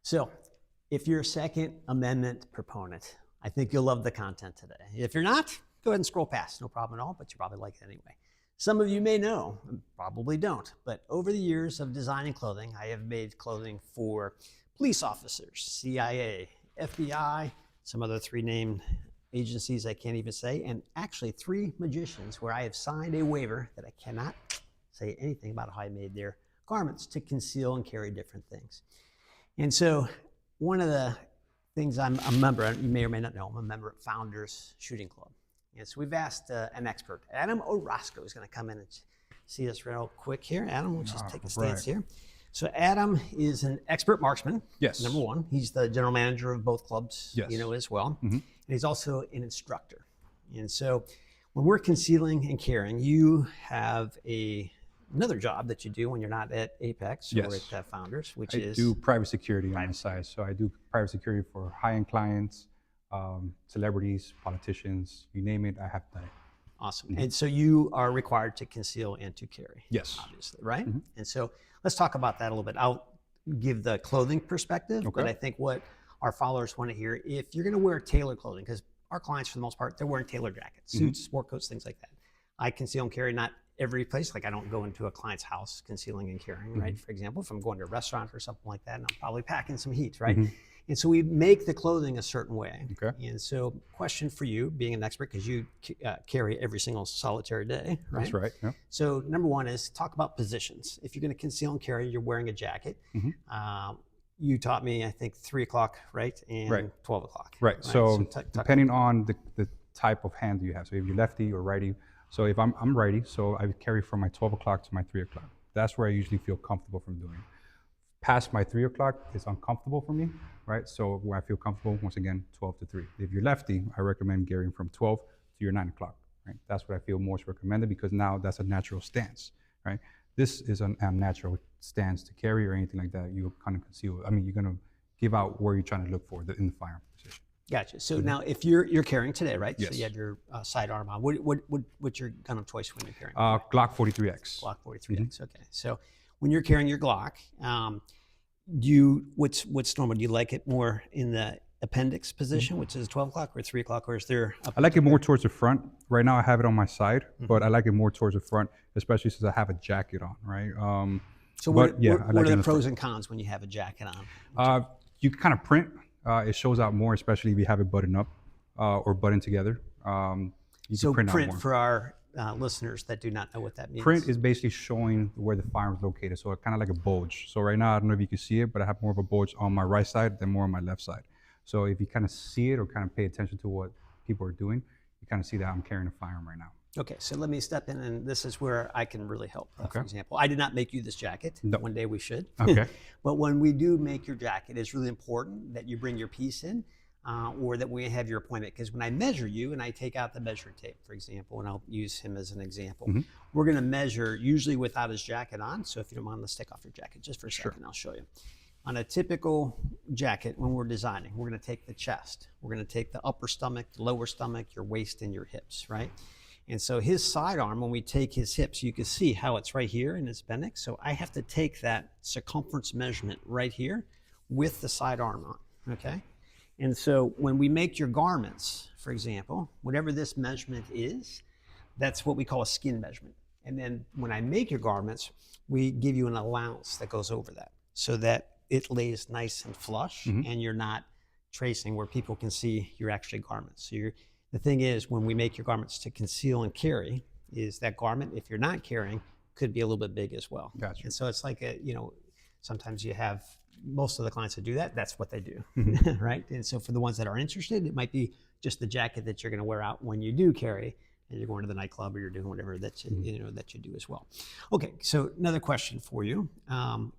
So if you're a Second Amendment proponent, I think you'll love the content today. If you're not, go ahead and scroll past, no problem at all, but you probably like it anyway. Some of you may know, probably don't, but over the years of designing clothing, I have made clothing for police officers, CIA, FBI, some other 3 named agencies I can't even say, and actually 3 magicians where I have signed a waiver that I cannot say anything about how I made their garments to conceal and carry different things. And so one of the things I'm a member, you may or may not know, I'm a member at Founders Shooting Club. And so we've asked an expert, Adam Orozco, is going to come in and see us real quick here. Adam, we'll just take a stance here. So Adam is an expert marksman. Yes. Number one, he's the general manager of both clubs, yes. As well. Mm-hmm. And he's also an instructor. And so when we're concealing and carrying, you have another job that you do when you're not at Apex or at Founders, which is... I do private security on the side. So I do private security for high-end clients, celebrities, politicians, you name it, I have done it. Awesome. Mm-hmm. And so you are required to conceal and to carry. Yes. Obviously, right? Mm-hmm. And so let's talk about that a little bit. I'll give the clothing perspective, but I think what our followers want to hear, if you're going to wear tailor clothing, because our clients, for the most part, they're wearing tailor jackets, suits, sport coats, things like that. I conceal and carry, not every place. Like I don't go into a client's house concealing and carrying, right? For example, if I'm going to a restaurant or something like that, and I'm probably packing some heat, right? And so we make the clothing a certain way. Okay. And so question for you, being an expert, because you carry every single solitary day, right? That's right. Yeah. So number one is talk about positions. If you're going to conceal and carry, you're wearing a jacket. You taught me, I think, 3 o'clock, right? And 12 o'clock. Right. So depending on the type of hand you have. So if you're lefty or righty. So if I'm righty, so I carry from my 12 o'clock to my 3 o'clock. That's where I usually feel comfortable from doing. Past my 3 o'clock is uncomfortable for me, right? So where I feel comfortable, once again, 12 to 3. If you're lefty, I recommend carrying from 12 to your 9 o'clock, right? That's what I feel most recommended because now that's a natural stance, right? This is an unnatural stance to carry or anything like that. You kind of conceal. I mean, you're going to give out where you're trying to look for in the firearm position. Gotcha. So now, if you're carrying today, right? Yes. So you have your sidearm on. What's your gun of choice when you're carrying? Glock 43X. Glock 43X. Okay. So when you're carrying your Glock, what's normal? Do you like it more in the appendix position, which is 12 o'clock or 3 o'clock, or is there? I like it more towards the front. Right now, I have it on my side, but I like it more towards the front, especially since I have a jacket on, right? So what are the pros and cons when you have a jacket on? You kind of print. It shows out more, especially if you have it buttoned up or buttoned together. You so can print out more. For our listeners that do not know what that means. Print is basically showing where the firearm is located, so it's kind of like a bulge. So right now, I don't know if you can see it, but I have more of a bulge on my right side than more on my left side. So if you kind of see it or kind of pay attention to what people are doing, you kind of see that I'm carrying a firearm right now. Okay, so let me step in, and this is where I can really help. For example, I did not make you this jacket. No. One day we should. Okay. But when we do make your jacket, it's really important that you bring your piece in, or that we have your appointment. Because when I measure you, and I take out the measuring tape, for example, and I'll use him as an example, we're going to measure usually without his jacket on. So if you don't mind, let's take off your jacket just for a second. I'll show you. On a typical jacket, when we're designing, we're going to take the chest, we're going to take the upper stomach, the lower stomach, your waist, and your hips, right? And so his sidearm, when we take his hips, you can see how it's right here in his appendix. So I have to take that circumference measurement right here with the sidearm on, okay? And so when we make your garments, for example, whatever this measurement is, that's what we call a skin measurement. And then when I make your garments, we give you an allowance that goes over that so that it lays nice and flush and you're not tracing where people can see your actual garments. So the thing is, when we make your garments to conceal and carry, is that garment, if you're not carrying, could be a little bit big as well. Gotcha. And so it's like sometimes you have most of the clients that do that, that's what they do, right? And so for the ones that are interested, it might be just the jacket that you're going to wear out when you do carry, and you're going to the nightclub or you're doing whatever that you do as well. Okay, so another question for you.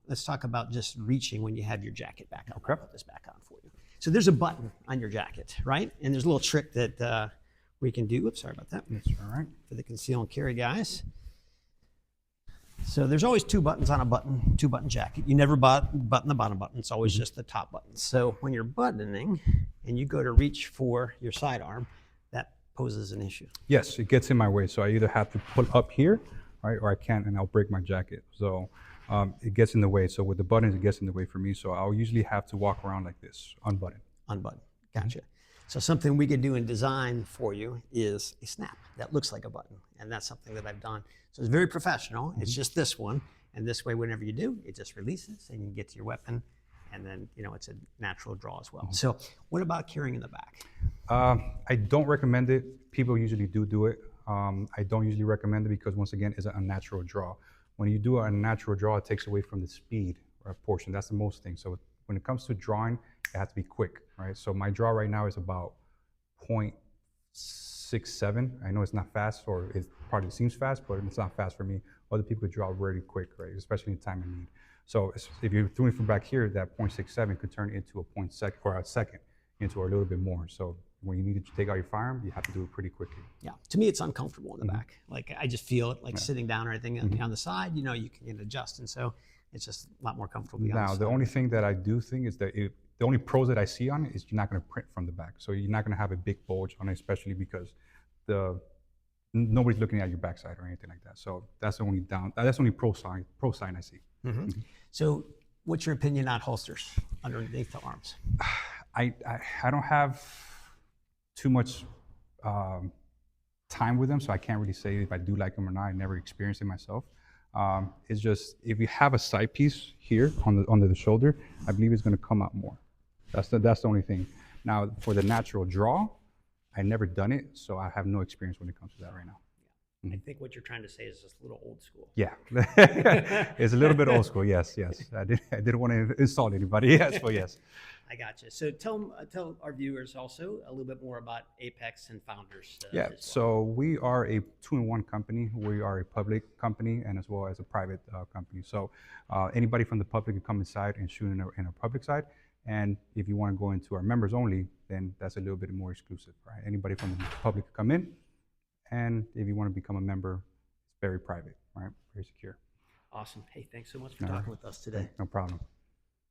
Let's talk about just reaching when you have your jacket back on. I'll put this back on for you. So there's a button on your jacket, right? And there's a little trick that we can do. Oops, sorry about that. That's all right. For the conceal and carry guys. So there's always 2 buttons on a 2-button jacket. You never button the bottom button. It's always just the top button. So when you're buttoning and you go to reach for your sidearm, that poses an issue. Yes, it gets in my way. So I either have to pull up here, right, or I can't, and I'll break my jacket. So it gets in the way. So with the buttons, it gets in the way for me. So I'll usually have to walk around like this, unbuttoned. Unbutton. Gotcha. So something we could do in design for you is a snap that looks like a button. And that's something that I've done. So it's very professional. It's just this one. And this way, whenever you do, it just releases and you can get to your weapon. And then, it's a natural draw as well. So what about carrying in the back? I don't recommend it. People usually do it. I don't usually recommend it because, once again, it's an unnatural draw. When you do a natural draw, it takes away from the speed portion. That's the most thing. So when it comes to drawing, it has to be quick, right? So my draw right now is about 0.67. I know it's not fast, or it probably seems fast, but it's not fast for me. Other people could draw really quick, right? Especially in time of need. So if you're doing from back here, that 0.67 could turn into a second into a little bit more. So when you need to take out your firearm, you have to do it pretty quickly. Yeah, to me, it's uncomfortable in the back. Like I just feel it, like sitting down or anything on the side. You can adjust, and so it's just a lot more comfortable. Now, the only thing that I do think is that the only pros that I see on it is you're not going to print from the back. So you're not going to have a big bulge on it, especially because nobody's looking at your backside or anything like that. So that's the only that's the only pro sign I see. So what's your opinion on holsters underneath the arms? I don't have too much time with them, so I can't really say if I do like them or not. I never experienced it myself. It's just, if you have a side piece here under the shoulder, I believe it's going to come out more. That's the only thing. Now, for the natural draw, I never done it, so I have no experience when it comes to that right now. I think what you're trying to say is just a little old school. Yeah, it's a little bit old school. Yes. I didn't want to insult anybody. Yes, but yes. I got you. So tell our viewers also a little bit more about Apex and Founders. Yeah. So we are a two-in-one company. We are a public company and as well as a private company. So anybody from the public can come inside and shoot in our public side. And if you want to go into our members only, then that's a little bit more exclusive, right? Anybody from the public can come in. And if you want to become a member, it's very private, right? Very secure. Awesome. Hey, thanks so much for talking with us today. No problem.